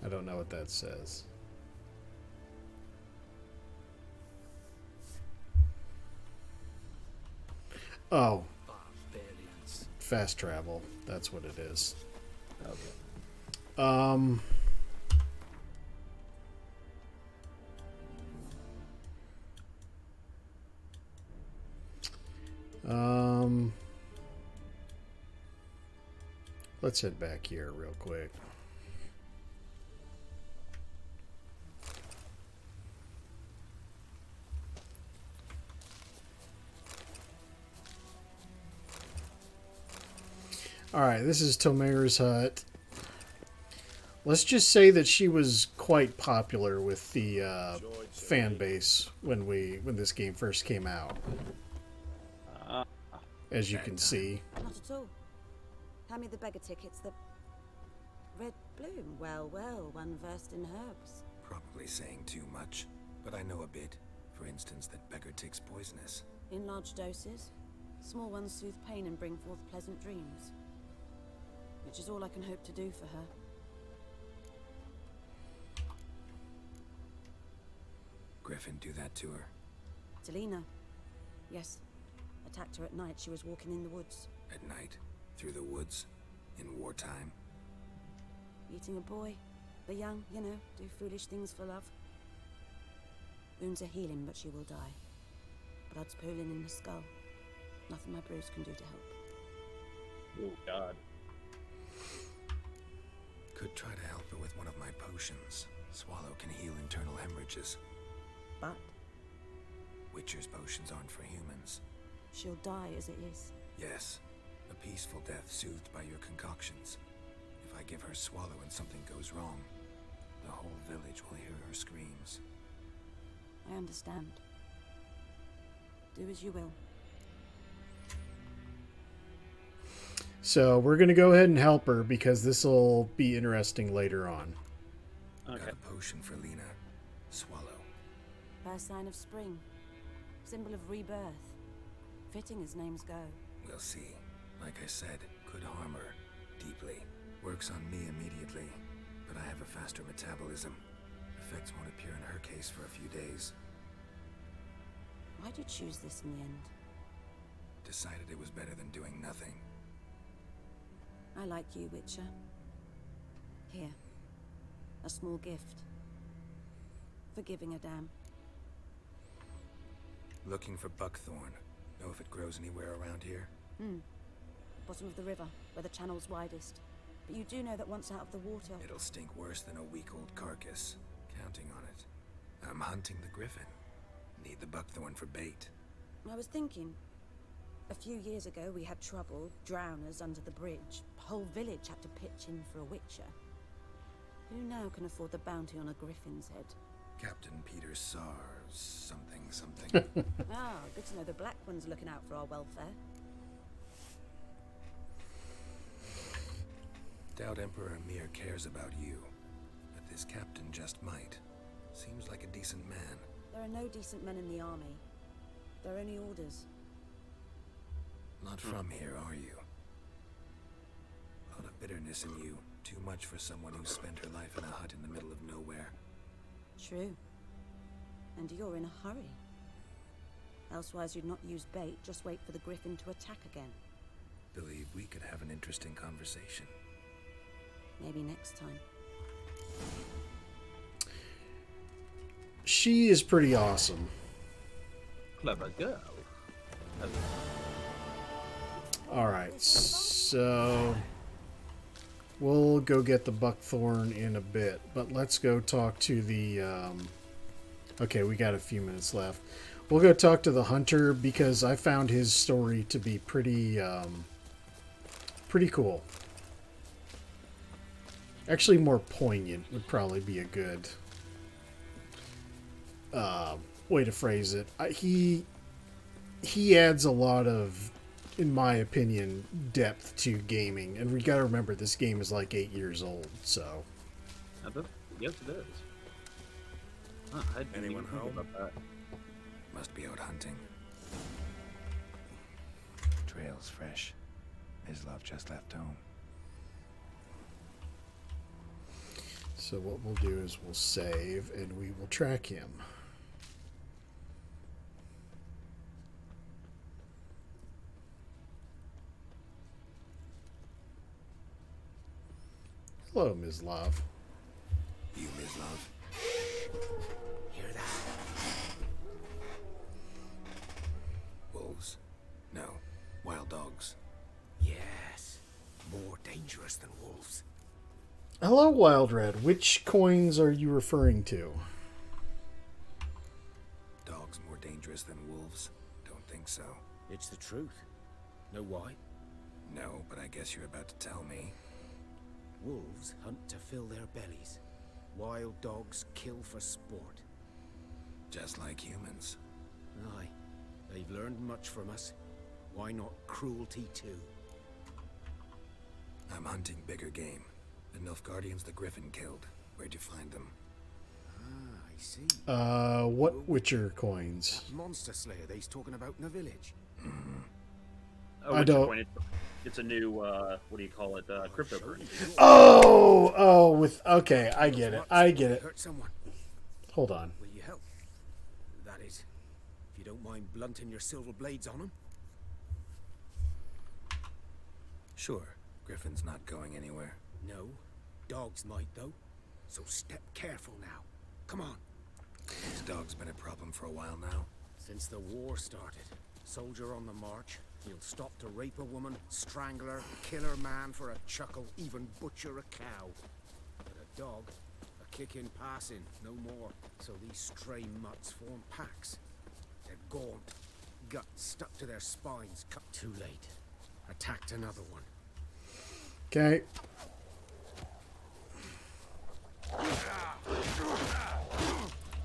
I don't know what that says. Oh. Fast travel. That's what it is. Okay. Let's head back here real quick. Alright, this is Tomira's hut. Let's just say that she was quite popular with the fan base when this game first came out. As you can see. Not at all. Hand me the beggar tickets. The red bloom. Well, well, one versed in herbs. Probably saying too much, but I know a bit. For instance, that beggar tick's poisonous. In large doses. Small ones soothe pain and bring forth pleasant dreams. Which is all I can hope to do for her. Griffin do that to her? Delina. Yes. Attacked her at night. She was walking in the woods. At night? Through the woods? In wartime? Eating a boy. The young, you know, do foolish things for love. Wounds are healing, but she will die. Blood's pooling in the skull. Nothing my brews can do to help. Oh, God. Could try to help her with one of my potions. Swallow can heal internal hemorrhages. But Witcher's potions aren't for humans. she'll die as it is. Yes, a peaceful death soothed by your concoctions. If I give her Swallow and something goes wrong, the whole village will hear her screams. I understand. Do as you will. So we're going to go ahead and help her because this will be interesting later on. Okay. Got a potion for Lena. Swallow. First sign of spring. Symbol of rebirth. Fitting as names go. We'll see. Like I said, could harm her. Deeply. Works on me immediately. But I have a faster metabolism. Effects won't appear in her case for a few days. Why'd you choose this in the end? Decided it was better than doing nothing. I like you, Witcher. Here. A small gift. For giving a damn. Looking for buckthorn. Know if it grows anywhere around here? Bottom of the river, where the channel's widest. But you do know that once out of the water... It'll stink worse than a week-old carcass. Counting on it. I'm hunting the griffin. Need the buckthorn for bait. I was thinking... A few years ago, we had trouble, drowners under the bridge. The whole village had to pitch in for a Witcher. Who now can afford the bounty on a griffin's head? Captain Peter Sars, something. Ah, good to know the Black One's looking out for our welfare. Doubt Emperor Emir cares about you. But this captain just might. Seems like a decent man. There are no decent men in the army. There are only orders. Not from here, are you? A lot of bitterness in you. Too much for someone who spent her life in a hut in the middle of nowhere. True. And you're in a hurry. Elsewise you'd not use bait, just wait for the griffin to attack again. Believe we could have an interesting conversation. Maybe next time. She is pretty awesome. Clever girl. Alright, so... We'll go get the buckthorn in a bit, but let's go talk to the... Okay, we got a few minutes left. We'll go talk to the hunter because I found his story to be pretty cool. Actually, more poignant would probably be a good way to phrase it. He adds a lot of, in my opinion, depth to gaming, and we got to remember this game is like 8 years old. So, Yes, it is. Huh, I didn't Anyone even think home? about that. Must be out hunting. Trail's fresh. Islov just left home. so what we'll do is we'll save and we will track him. Hello, Ms. Love. You, Mislav? Hear that? Wolves? No. Wild dogs. Yes. More dangerous than wolves. Hello, Wild Red. Which coins are you referring to? Dogs more dangerous than wolves? Don't think so. It's the truth. Know why? No, but I guess you're about to tell me. Wolves hunt to fill their bellies. Wild dogs kill for sport. Just like humans. Aye. They've learned much from us. Why not cruelty too? I'm hunting bigger game. The Nilfgaardians the Griffin killed. Where'd you find them? Ah, I see. What Witcher coins? That monster slayer they's talking about in the village. Oh, I Witcher don't- coin, it's a new, what do you call it, cryptocurrency. Okay, I get it. Hurt someone. Hold on. Will you help? That is, if you don't mind blunting your silver blades on them. Sure. Griffin's not going anywhere. No, Dogs might, though. So step careful now. Come on. This dog's been a problem for a while now. Since the war started, soldier on the march, he'll stop to rape a woman, strangle her, kill her man for a chuckle, even butcher a cow. But a dog, a kick in passing, no more. So these stray mutts form packs. They're gaunt, guts stuck to their spines, cut too late. Attacked another one. Okay.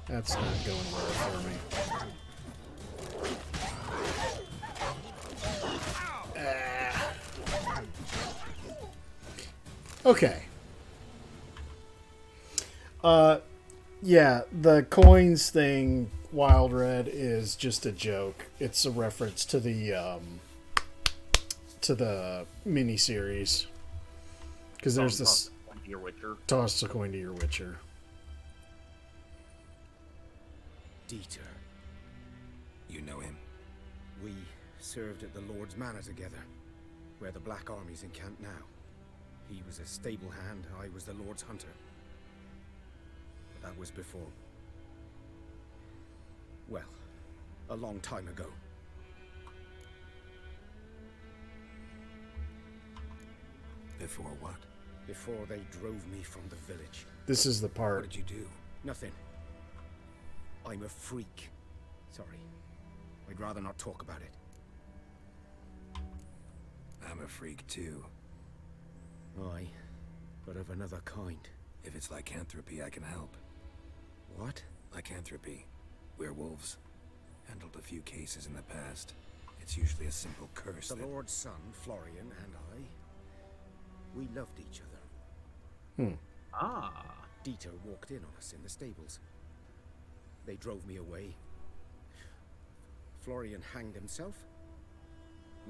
That's not going well for me. Okay. Yeah, the coins thing, Wild Red, is just a joke. It's a reference to the miniseries. Because there's this Your Witcher. toss a coin to your Witcher. Dieter. You know him? We served at the Lord's Manor together, where the Black Army's encamped now. He was a stable hand, I was the Lord's hunter. But that was before. Well, a long time ago. Before what? Before they drove me from the village. This is the What part. did you do? Nothing. I'm a freak. Sorry. I'd rather not talk about it. I'm a freak too. Aye, but of another kind. If it's lycanthropy, I can help. What? Lycanthropy. Werewolves. Handled a few cases in the past. It's usually a simple curse The that... Lord's son, Florian, and I, we loved each other. Ah. Dieter walked in on us in the stables. They drove me away. Florian hanged himself.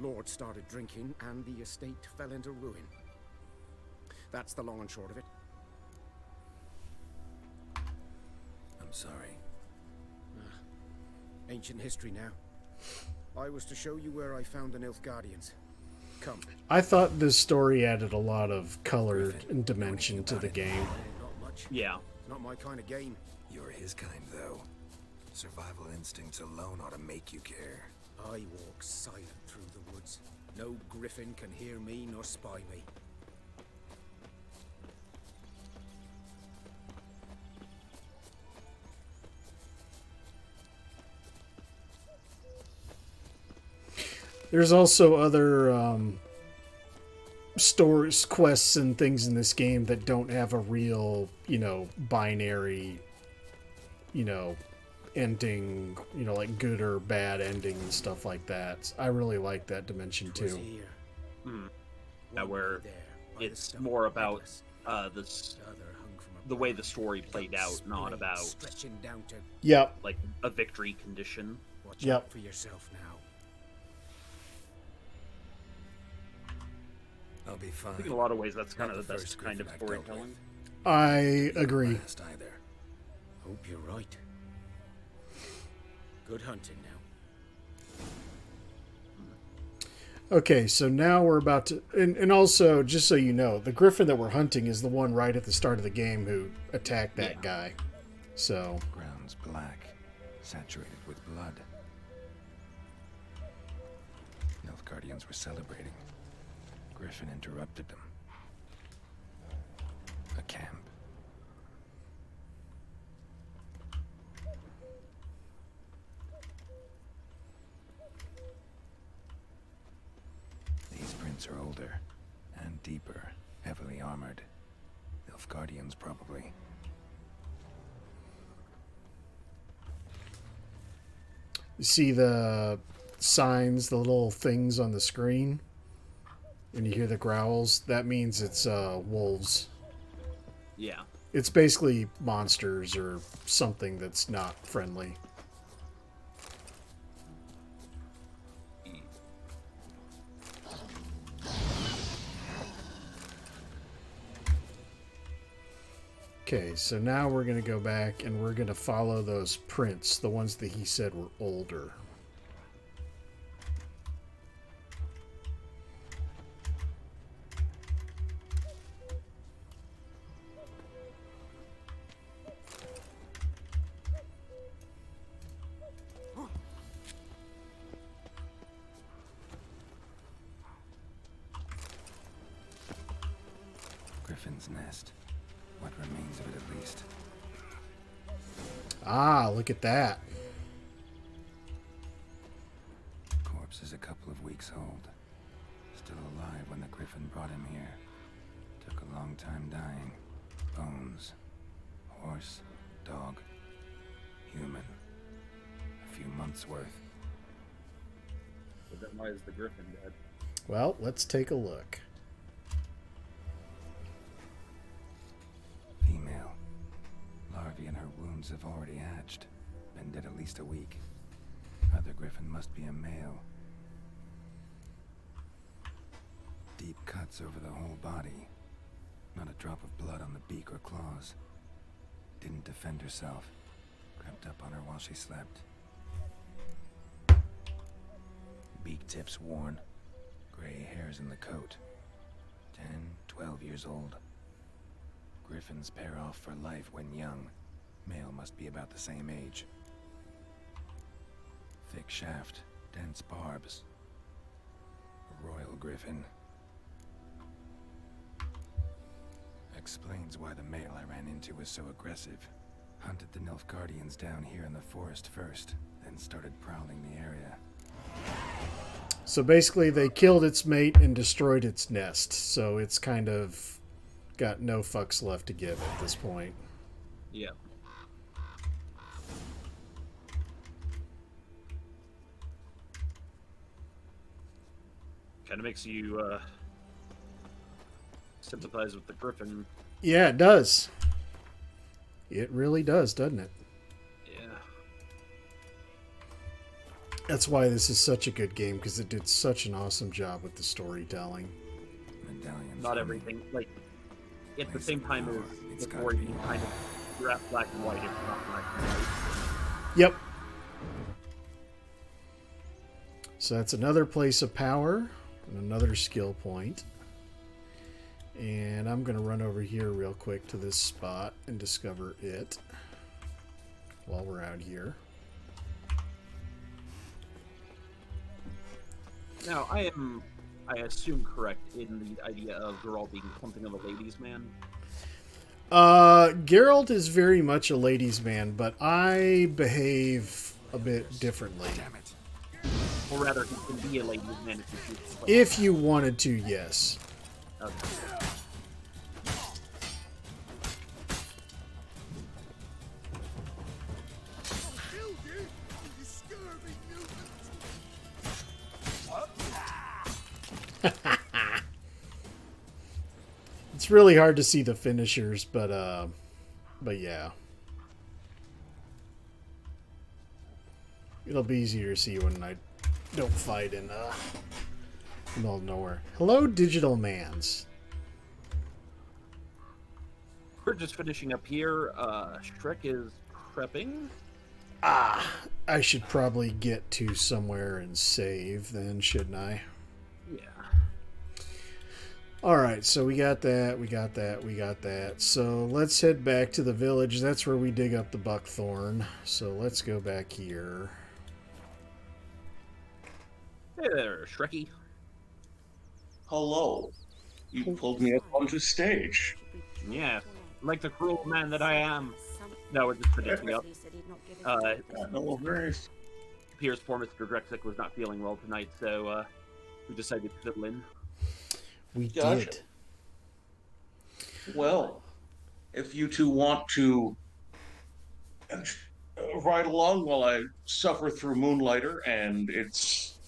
Lord started drinking, and the estate fell into ruin. That's the long and short of it. I'm sorry. Ancient history now. I was to show you where I found the Nilfgaardians. Come. I thought this story added a lot of color Griffin, and dimension to the game. Not much. Yeah. It's not my kind of game. You're his kind, though. Survival instincts alone ought to make you care. I walk silent through the woods. No griffin can hear me nor spy me. There's also other stories, quests, and things in this game that don't have a real, binary, ending, like good or bad ending and stuff like that. I really like that dimension Twas too. here. Yeah, One where lay there, by the it's stone, more about headless. this The other hung from the way above, the story played out, God's not blade about stretching down to. Yep. like a victory condition. Watch Yep. out for yourself now. I'll be fine. I think in a lot of ways that's kind Not of the the first best kind of Griffin I've dealt storytelling. with. I agree. Last either. Hope you're right. Good hunting now. Okay, so now we're about to... And also, just so you know, the griffin that we're hunting is the one right at the start of the game who attacked that guy. So... Ground's black, saturated with blood. Nilfgaardians were celebrating. Griffin interrupted them. A camp. These prints are older and deeper, heavily armored. Nilfgaardians, probably. You see the signs, the little things on the screen? And you hear the growls? That means it's wolves. Yeah. It's basically monsters or something that's not friendly. Okay, so now we're going to go back and we're going to follow those prints, the ones that he said were older. Griffin's nest. What remains of it, at least. Ah, look at that. Corpse is a couple of weeks old. Still alive when the Griffin brought him here. Took a long time dying. Bones. Horse. Dog. Human. A few months worth. But then why is the Griffin dead? Well, let's take a look. Female. Larvae in her wounds have already hatched. Been dead at least a week. Other Griffin must be a male. Deep cuts over the whole body. Not a drop of blood on the beak or claws. Didn't defend herself. Crept up on her while she slept. Beak tips worn. Gray hairs in the coat. 10, 12 years old. Griffins pair off for life when young. Male must be about the same age. Thick shaft, dense barbs. A royal griffin. Explains why the male I ran into was so aggressive. Hunted the Nilfgaardians down here in the forest first, then started prowling the area. So basically they killed its mate and destroyed its nest. So it's kind of got no fucks left to give at this point. Yeah. Kind of makes you sympathize with the Griffin. Yeah, it does. It really does, doesn't it? Yeah. That's why this is such a good game, because it did such an awesome job with the storytelling. Medallions. Not everything. Like, at the same time as the story being kind of wrapped black and white, it's not black and white. Yep. So that's another place of power and another skill point. And I'm going to run over here real quick to this spot and discover it while we're out here. Now, I assume correct in the idea of Geralt being something of a ladies' man. Geralt is very much a ladies' man, but I behave a bit differently. Damn it. Or rather, he can be a ladies' man if you choose to play. If you wanted to, yes. Okay. It's really hard to see the finishers, but yeah. It'll be easier to see when I don't fight in the middle of nowhere. Hello, Digital Mans. We're just finishing up here. Shrek is prepping. I should probably get to somewhere and save then, shouldn't I? Yeah. Alright, so we got that, we got that, we got that. So let's head back to the village. That's where we dig up the buckthorn. So let's go back here. Hey there, Shrekky. Hello. You pulled me up onto stage. Yeah, like the cruel man that I am. No, we're just predicting up. No worries. Appears poor Mr. Drexik was not feeling well tonight, so we decided to fill in. We Gotcha. did. Well, if you two want to ride along while I suffer through Moonlighter and its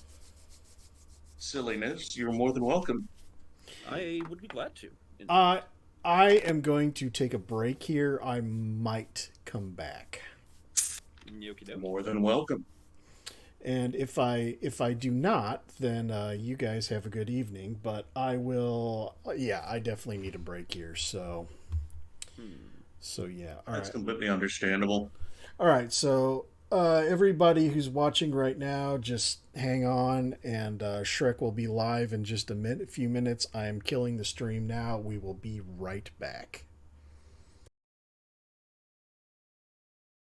silliness, you're more than welcome. I would be glad to. I am going to take a break here. I might come back. More than welcome. And if I do not, then you guys have a good evening. But I will. Yeah, I definitely need a break here. So yeah. All That's right. completely understandable. All right. So everybody who's watching right now, just hang on, and Shrek will be live in just a few minutes. I am killing the stream now. We will be right back.